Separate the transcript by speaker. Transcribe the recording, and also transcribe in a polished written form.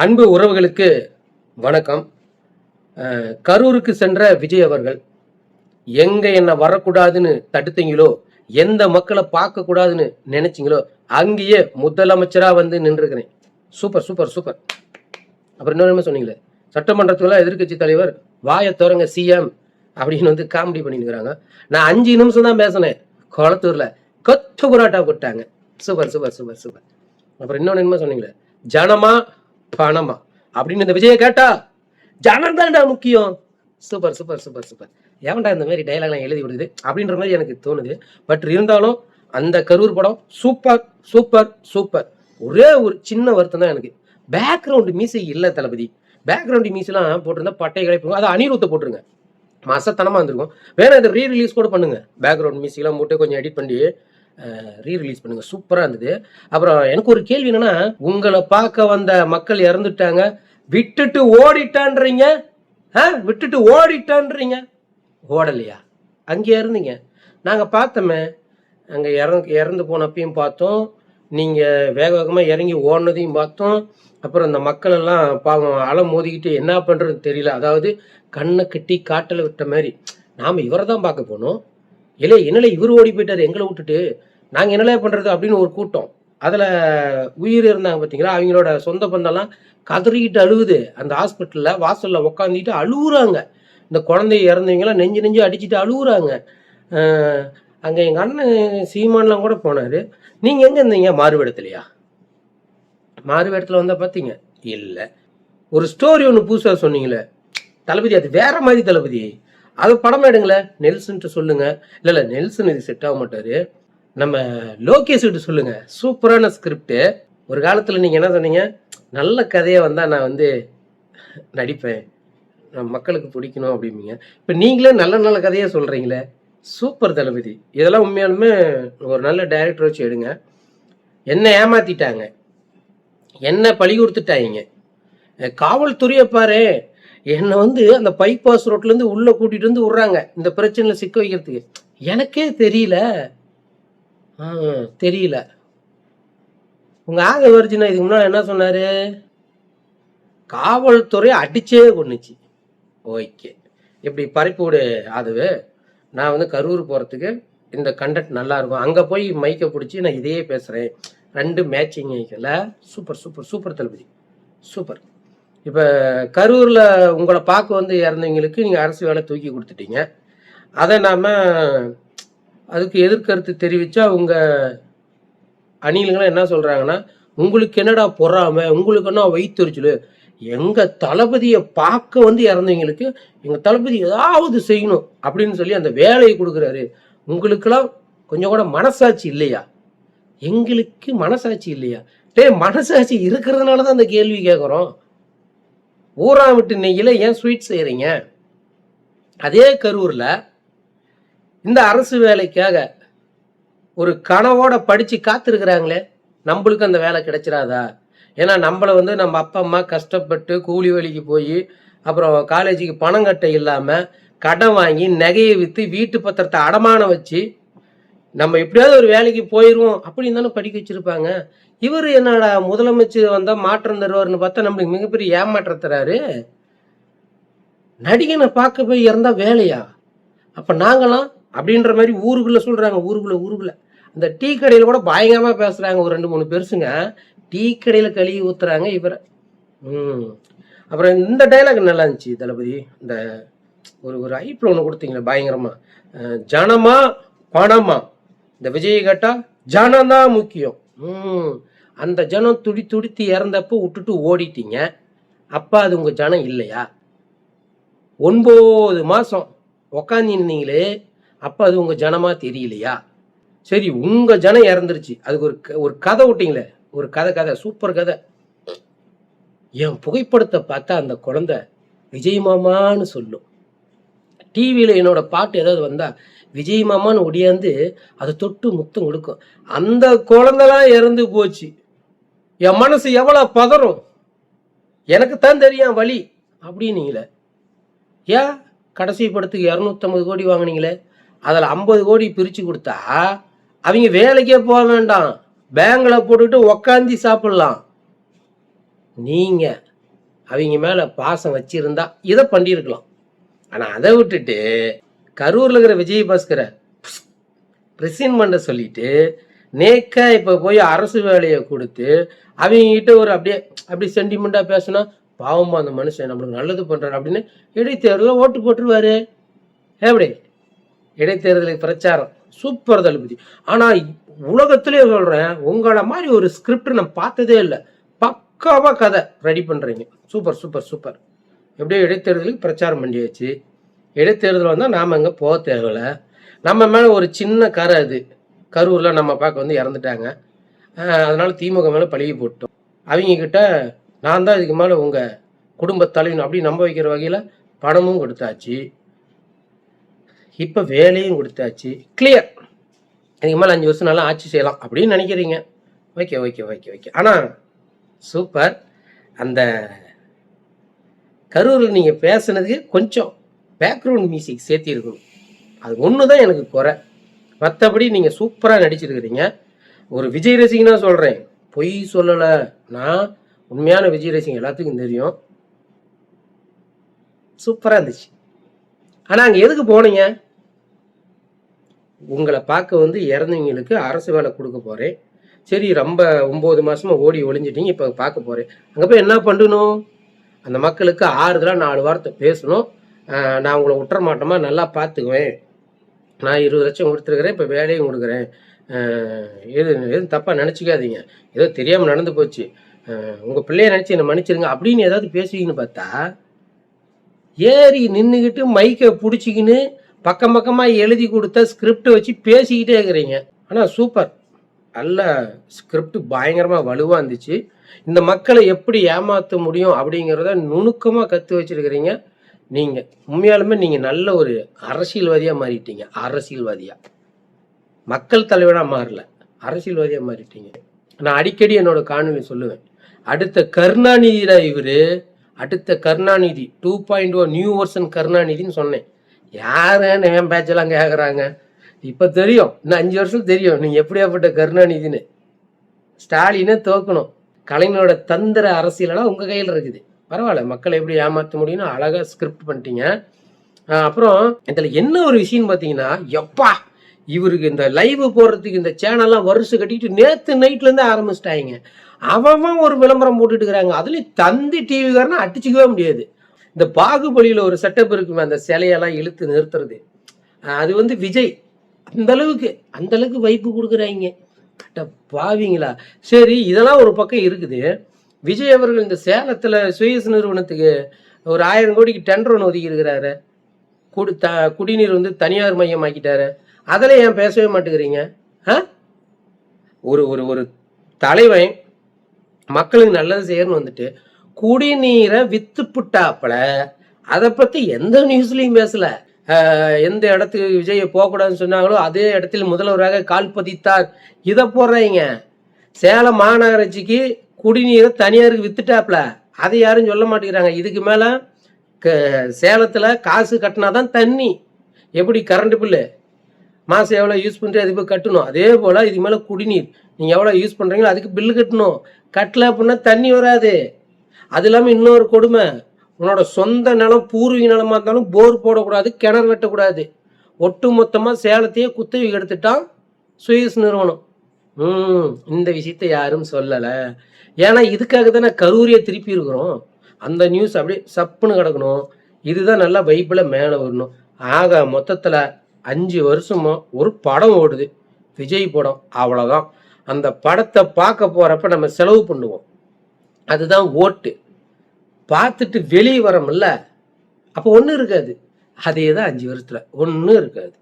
Speaker 1: அன்பு உறவுகளுக்கு வணக்கம். கரூருக்கு சென்ற விஜய் அவர்கள் எங்க என்ன வரக்கூடாதுன்னு தடுத்தீங்களோ, எந்த மக்களை பார்க்க கூடாதுன்னு நினைச்சீங்களோ அங்கேயே முதலமைச்சரா வந்து நின்றுக்கிறேன். Super super super. அப்புறம் இன்னொரு சொன்னீங்களே, சட்டமன்றத்துக்குள்ள எதிர்கட்சி தலைவர் வாயை திறங்க சிஎம் அப்படின்னு வந்து காமெடி பண்ணிருக்கிறாங்க. நான் 5 நிமிஷம் தான் பேசினேன். குளத்தூர்ல கொத்து புராட்டா போட்டாங்க. Super super super super. அப்புறம் இன்னொன்னு என்ன சொன்னீங்களே, ஜனமா பணமா அப்படின்னு இந்த விஜயை கேட்டா ஜனம் தான்டா முக்கியம். Super super super super. ஏன்டா இந்த மாதிரி டைலாக்லாம் எழுதி விடுது அப்படின்ற மாதிரி எனக்கு தோணுது. பட் இருந்தாலும் அந்த கரூர் படம் சூப்பர் சூப்பர் சூப்பர். ஒரே ஒரு சின்ன வருத்தம் தான் எனக்கு, பேக்ரவுண்ட் மியூசிக் இல்லை தளபதி. பேக்ரவுண்ட் மியூசிக்லாம் போட்டிருந்தா பட்டை கலைப்பு, அதை அனிருத்த போட்டுருங்க, மசத்தனமா இருந்திருக்கும். வேணா இதை ரீரிலீஸ் கூட பண்ணுங்க. பேக்ரவுண்ட் மியூசிக்லாம் போட்டு கொஞ்சம் எடிட் பண்ணி ரீரிலீஸ் பண்ணுங்க, சூப்பரா இருந்தது. அப்புறம் எனக்கு ஒரு கேள்வி என்னன்னா, உங்களை பார்க்க வந்த மக்கள் இறந்துட்டாங்க, விட்டுட்டு ஓடிட்டான்றீங்க. விட்டுட்டு ஓடிட்டான்றீங்க, ஓடலையா? அங்கே இருந்தீங்க, நாங்க பார்த்தோமே. அங்க இறந்து போனப்பையும் பார்த்தோம், நீங்க வேக வேகமா இறங்கி ஓடினதையும் பார்த்தோம். அப்புறம் இந்த மக்கள் எல்லாம் பாவம் அலை மோதிக்கிட்டு என்ன பண்றது தெரியல. அதாவது கண்ணை கட்டி காட்டல விட்ட மாதிரி. நாம இவரை தான் பார்க்க போனோம். இல்லை என்னல இவர் ஓடி போயிட்டாரு எங்களை விட்டுட்டு, நாங்கள் என்னல பண்ணுறது அப்படின்னு ஒரு கூட்டம். அதில் உயிர் இருந்தாங்க பார்த்தீங்களா, அவங்களோட சொந்த பந்தம்லாம் கதறிக்கிட்டு அழுகுது. அந்த ஹாஸ்பிட்டலில் வாசலில் உட்காந்துக்கிட்டு அழுகுறாங்க. இந்த குழந்தை இறந்தவங்களாம் நெஞ்சு நெஞ்சு அடிச்சுட்டு அழுகுறாங்க. அங்கே எங்கள் அண்ணன் சீமான்லாம் கூட போனார். நீங்கள் எங்கே இருந்தீங்க? மாறுவேடத்துலையா? மாறுவேடத்தில் வந்தால் பார்த்தீங்க இல்லை. ஒரு ஸ்டோரி ஒன்று புதுசாக சொன்னீங்களே தளபதி, அது வேற மாதிரி தளபதி. அது படம் எடுங்களேன், நெல்சன்ட்டு சொல்லுங்க. இல்லை நெல்சன் இது செட் ஆக மாட்டாரு, நம்ம லோகேஷ் கிட்ட சொல்லுங்க, சூப்பரான ஸ்கிரிப்ட். ஒரு காலத்தில் நீங்கள் என்ன சொன்னீங்க, நல்ல கதையை வந்தால் நான் வந்து நடிப்பேன், மக்களுக்கு பிடிக்கணும் அப்படிம்பீங்க. இப்போ நீங்களே நல்ல நல்ல கதையாக சொல்கிறீங்களே, சூப்பர் தளபதி. இதெல்லாம் உண்மையாலுமே ஒரு நல்ல டைரக்டர் வச்சு எடுங்க. என்ன ஏமாத்திட்டாங்க, என்ன பழி கொடுத்துட்டாங்க. காவல்துறையை பாரு, என்னை வந்து அந்த பைபாஸ் ரோட்லேருந்து உள்ளே கூட்டிகிட்டு வந்து விட்றாங்க இந்த பிரச்சனையில் சிக்க வைக்கிறதுக்கு. எனக்கே தெரியல தெரியல. உங்கள் ஆக வருச்சுன்னா இதுக்கு முன்னாடி என்ன சொன்னார், காவல்துறை அடிச்சே கொண்டுச்சு. ஓகே, இப்படி பறிப்போடு அதுவே. நான் வந்து கரூர் போகிறதுக்கு இந்த கண்டென்ட் நல்லாயிருக்கும், அங்கே போய் மைக்கை பிடிச்சி நான் இதையே பேசுகிறேன், ரெண்டு மேட்சிங் வைக்கல. சூப்பர் சூப்பர் சூப்பர் தளபதி, சூப்பர். இப்போ கரூரில் உங்களை பார்க்க வந்து இறந்தவங்களுக்கு நீங்கள் அரசு வேலை தூக்கி கொடுத்துட்டீங்க. அதை நாம் அதுக்கு எதிர்கருத்து தெரிவித்தா உங்கள் அணிலுங்களாம் என்ன சொல்கிறாங்கன்னா, உங்களுக்கு என்னடா பொறாமை, உங்களுக்கு என்ன வைத்தறிச்சல், எங்கள் தளபதியை பார்க்க வந்து இறந்தவங்களுக்கு எங்கள் தளபதி ஏதாவது செய்யணும் அப்படின்னு சொல்லி அந்த வேலையை கொடுக்குறாரு. உங்களுக்கெல்லாம் கொஞ்சம் கூட மனசாட்சி இல்லையா? எங்களுக்கு மனசாட்சி இல்லையா? மனசாட்சி இருக்கிறதுனால தான் அந்த கேள்வி கேட்குறோம். ஊரா விட்டு நெய்யில ஏன் ஸ்வீட் செய்கிறீங்க? அதே கரூரில் இந்த அரசு வேலைக்காக ஒரு கனவோட படித்து காத்திருக்கிறாங்களே, நம்மளுக்கு அந்த வேலை கிடைச்சிடாதா? ஏன்னா நம்மளை வந்து நம்ம அப்பா அம்மா கஷ்டப்பட்டு கூலி வேலைக்கு போய் அப்புறம் காலேஜுக்கு பணம் கட்ட இல்லாமல் கடன் வாங்கி நகையை விற்று வீட்டு பத்திரத்தை அடமானம் வச்சு நம்ம எப்படியாவது ஒரு வேலைக்கு போயிடுவோம் அப்படின்னு தானே படிக்க வச்சுருப்பாங்க. இவர் என்னடா முதலமைச்சர் வந்தால் மாற்றம் தருவார்னு பார்த்தா நம்மளுக்கு மிகப்பெரிய ஏமாற்றம் தராரு. நடிகனை பார்க்க போய் இறந்தா வேலையா? அப்போ நாங்களாம் அப்படின்ற மாதிரி ஊருக்குள்ளே சொல்கிறாங்க. ஊருக்குள்ளே அந்த டீ கடையில் கூட பயங்கரமாக பேசுகிறாங்க. ஒரு 2-3 பெருசுங்க டீ கடையில் கழுவி ஊற்றுறாங்க இவரை. அப்புறம் இந்த டைலாக் நல்லா இருந்துச்சு தளபதி. இந்த ஒரு ஐப்பில் ஒன்று கொடுத்தீங்களே பயங்கரமாக, ஜனமா பணமா, இந்த விஜயை கேட்டால் ஜனம்தான் முக்கியம். அந்த ஜனம் துடித்து இறந்தப்போ விட்டுட்டு ஓடிட்டீங்க. அப்போ அது உங்கள் ஜனம் இல்லையா? 9 மாதம் உக்காந்துருந்தீங்களே, அப்போ அது உங்கள் ஜனமாக தெரியலையா? சரி, உங்கள் ஜனம் இறந்துருச்சு, அதுக்கு ஒரு கதை விட்டீங்களே, ஒரு கதை சூப்பர் கதை. என் புகைப்படத்தை பார்த்தா அந்த குழந்தை விஜய் மாமான்னு சொல்லும். டிவியில் என்னோட பாட்டு ஏதாவது வந்தால் விஜய் மாமான்னு ஒடியாந்து அதை தொட்டு முத்தம் கொடுக்கும். அந்த குழந்தைலாம் இறந்து போச்சு, என் மனசு எவ்வளோ பதறும் எனக்கு தான் தெரியும் வலி அப்படின்னீங்களே. ஏன் கடைசி படத்துக்கு 250 கோடி வாங்கினீங்களே, அதில் 50 கோடி பிரித்து கொடுத்தா அவங்க வேலைக்கே போக வேண்டாம், பேங்கில் போட்டுக்கிட்டு உக்காந்தி சாப்பிட்லாம். நீங்கள் அவங்க மேலே பாசம் வச்சிருந்தா இதை பண்ணியிருக்கலாம். ஆனால் அதை விட்டுட்டு கரூரில் இருக்கிற விஜயபாஸ்கரை ரிசைன் பண்ண சொல்லிட்டு நேக்கா இப்போ போய் அரசு வேலையை கொடுத்து அவங்ககிட்ட ஒரு அப்படி சென்டிமெண்ட்டாக பேசினா பாவமா அந்த மனுஷன் நம்மளுக்கு நல்லது பண்ணுறாரு அப்படின்னு இடைத்தேர்தலில் ஓட்டு போட்டுருவாரு. எப்படி இடைத்தேர்தலுக்கு பிரச்சாரம் சூப்பர் தளபதி. ஆனால் உலகத்திலே சொல்கிறேன், உங்களை மாதிரி ஒரு ஸ்கிரிப்ட் நான் பார்த்ததே இல்லை. பக்காவாக கதை ரெடி பண்ணுறீங்க. Super super super. எப்படியோ இடைத்தேர்தலுக்கு பிரச்சாரம் பண்ணியாச்சு. இடைத்தேர்தல் வந்தால் நாம் எங்கே போக தேவையில்லை. நம்ம மேலே ஒரு சின்ன கரை, அது கரூரில் நம்ம பார்க்க வந்து இறந்துட்டாங்க. அதனால் திமுக மேலே பழகி போட்டோம். அவங்கக்கிட்ட நான் தான் இதுக்கு மேலே உங்கள் குடும்ப தலைவன் அப்படி நம்ப வைக்கிற வகையில் பணமும் கொடுத்தாச்சு, இப்போ வேலையும் கொடுத்தாச்சு. கிளியர். இதுக்கு மேலே 5 வருஷம் நல்லா ஆட்சி செய்யலாம் அப்படின்னு நினைக்கிறீங்க. Okay okay okay okay. ஆனால் சூப்பர். அந்த கரூரில் நீங்கள் பேசுனதுக்கு கொஞ்சம் பேக்ரவுண்ட் மியூசிக் சேர்த்திருக்கணும். அது ஒன்று தான் எனக்கு குறை. மற்றபடி நீங்கள் சூப்பராக நடிச்சிருக்கிறீங்க. ஒரு விஜய் ரசிகனா சொல்கிறேன், பொய் சொல்லலை. நான் உண்மையான விஜய் ரசிகன், எல்லாத்துக்கும் தெரியும். சூப்பராக இருந்துச்சு. ஆனால் அங்கே எதுக்கு போனீங்க? உங்களை பார்க்க வந்து இறந்தவங்களுக்கு அரசு வேலை கொடுக்க போகிறேன். சரி, ரொம்ப 9 மாதமாக ஓடி ஒளிஞ்சிட்டீங்க, இப்போ பார்க்க போகிறேன். அங்கே போய் என்ன பண்ணணும்? அந்த மக்களுக்கு ஆறுதலாக 4 வார்த்தை பேசணும். நான் உங்களை விட்டுற மாட்டோமா, நல்லா பார்த்துக்குவேன், நான் 20 லட்சம் கொடுத்துருக்குறேன், இப்போ வேலையும் கொடுக்குறேன், எதுவும் தப்பாக நினச்சிக்காதீங்க, ஏதோ தெரியாமல் நடந்து போச்சு, உங்கள் பிள்ளைய நினச்சி என்னை மன்னிச்சிருங்க அப்படின்னு ஏதாவது பேசுவீங்கன்னு பார்த்தா, ஏறி நின்றுக்கிட்டு மைக்கை பிடிச்சிக்கின்னு பக்கம் பக்கமாக எழுதி கொடுத்த ஸ்கிரிப்டை வச்சு பேசிக்கிட்டே இருக்கிறீங்க. ஆனால் சூப்பர், நல்ல ஸ்கிரிப்ட், பயங்கரமாக வலுவாக இருந்துச்சு. இந்த மக்களை எப்படி ஏமாற்ற முடியும் அப்படிங்கிறத நுணுக்கமாக கற்று வச்சுருக்கிறீங்க. நீங்கள் உண்மையாலுமே நீங்கள் நல்ல ஒரு அரசியல்வாதியாக மாறிட்டீங்க. அரசியல்வாதியாக, மக்கள் தலைவராக மாறல, அரசியல்வாதியாக மாறிட்டீங்க. நான் அடிக்கடி என்னோட காணொலி சொல்லுவேன், அடுத்த கருணாநிதியில் இவர், அடுத்த கருணாநிதி 2.0 நியூ வெர்ஷன் கருணாநிதின்னு சொன்னேன். யாருன்னு என் பேச்செல்லாம் கேட்குறாங்க. இப்போ தெரியும், இன்னும் 5 வருஷம் தெரியும் நீங்கள் எப்படியாப்பட்ட கருணாநிதின்னு. ஸ்டாலினை தோக்கணும். கலைஞரோட தந்திர அரசியலெல்லாம் உங்கள் கையில் இருக்குது. பரவாயில்ல, மக்களை எப்படி ஏமாற்ற முடியும்னு அழகாக ஸ்கிரிப்ட் பண்ணிட்டீங்க. அப்புறம் இதில் என்ன ஒரு விஷயம்னு பார்த்தீங்கன்னா, எப்பா இவருக்கு இந்த லைவ் போடுறதுக்கு இந்த சேனல்லாம் வருஷம் கட்டிட்டு நேற்று நைட்லேருந்து ஆரம்பிச்சிட்டாங்க. அவன் ஒரு விளம்பரம் போட்டுட்டு இருக்கிறாங்க. அதுலேயும் தந்தி டிவிக்காரனா அடிச்சுக்கவே முடியாது. இந்த பாகுபலியில் ஒரு செட்டப் இருக்குமே, அந்த சிலையெல்லாம் இழுத்து நிறுத்துறது, அது வந்து விஜய் அந்த அளவுக்கு வைப்பு கொடுக்குறாங்க. பாவீங்களா? சரி, இதெல்லாம் ஒரு பக்கம் இருக்குது. விஜய் அவர்கள் இந்த சேலத்தில் சுயஸ் நிறுவனத்துக்கு ஒரு 1000 கோடிக்கு டெண்டர் ஒன்று ஒதுக்கி இருக்கிறாரு. குடிநீர் வந்து தனியார் மையம் ஆக்கிட்டாரு. அதில் ஏன் பேசவே மாட்டேங்கிறீங்க? ஒரு ஒரு ஒரு தலைவன் மக்களுக்கு நல்லது செய்யணும்னு வந்துட்டு குடிநீரை வித்துப்புட்டாப்புல அதை பற்றி எந்த நியூஸ்லையும் பேசல. எந்த இடத்துக்கு விஜயை போகக்கூடாதுன்னு சொன்னாங்களோ அதே இடத்தில் முதல்வராக கால் பதித்தார். இதை போடுறீங்க. சேலம் மாநகராட்சிக்கு குடிநீரை தனியாருக்கு வித்துட்டாப்புல, அதை யாரும் சொல்ல மாட்டேங்கிறாங்க. இதுக்கு மேலே சேலத்தில் காசு கட்டினாதான் தண்ணி. எப்படி கரண்ட் பில்லு மாதம் எவ்வளோ யூஸ் பண்ணுறீங்க அதுக்கு போய் கட்டணும். அதே போல் இதுக்கு மேலே குடிநீர் நீங்கள் எவ்வளோ யூஸ் பண்ணுறீங்களோ அதுக்கு பில்லு கட்டணும். கட்டல அப்படின்னா தண்ணி வராது. அது இல்லாமல் இன்னொரு கொடுமை, உன்னோட சொந்த நிலம் பூர்வீக நிலமாக இருந்தாலும் போர் போடக்கூடாது, கிணறு வெட்டக்கூடாது. ஒட்டு மொத்தமாக சேலத்தையே குத்தகை எடுத்துட்டான் சுயஸ் நிறுவனம். இந்த விஷயத்தை யாரும் சொல்லலை. ஏன்னா இதுக்காக தானே கரூரியை திருப்பி இருக்கிறோம். அந்த நியூஸ் அப்படியே சப்புன்னு கிடக்கணும். இதுதான் நல்லா வைப்பில் மேலே வரணும். ஆக மொத்தத்தில் 5 வருஷமா ஒரு படம் ஓடுது, விஜய் படம், அவ்வளோதான். அந்த படத்தை பார்க்க போகிறப்ப நம்ம செலவு பண்ணுவோம், அதுதான் ஓட்டு. பார்த்துட்டு வெளியே வரோம்ல, அப்போ ஒன்றும் இருக்காது. அதே தான் 5 வருஷத்தில் ஒன்றும் இருக்காது.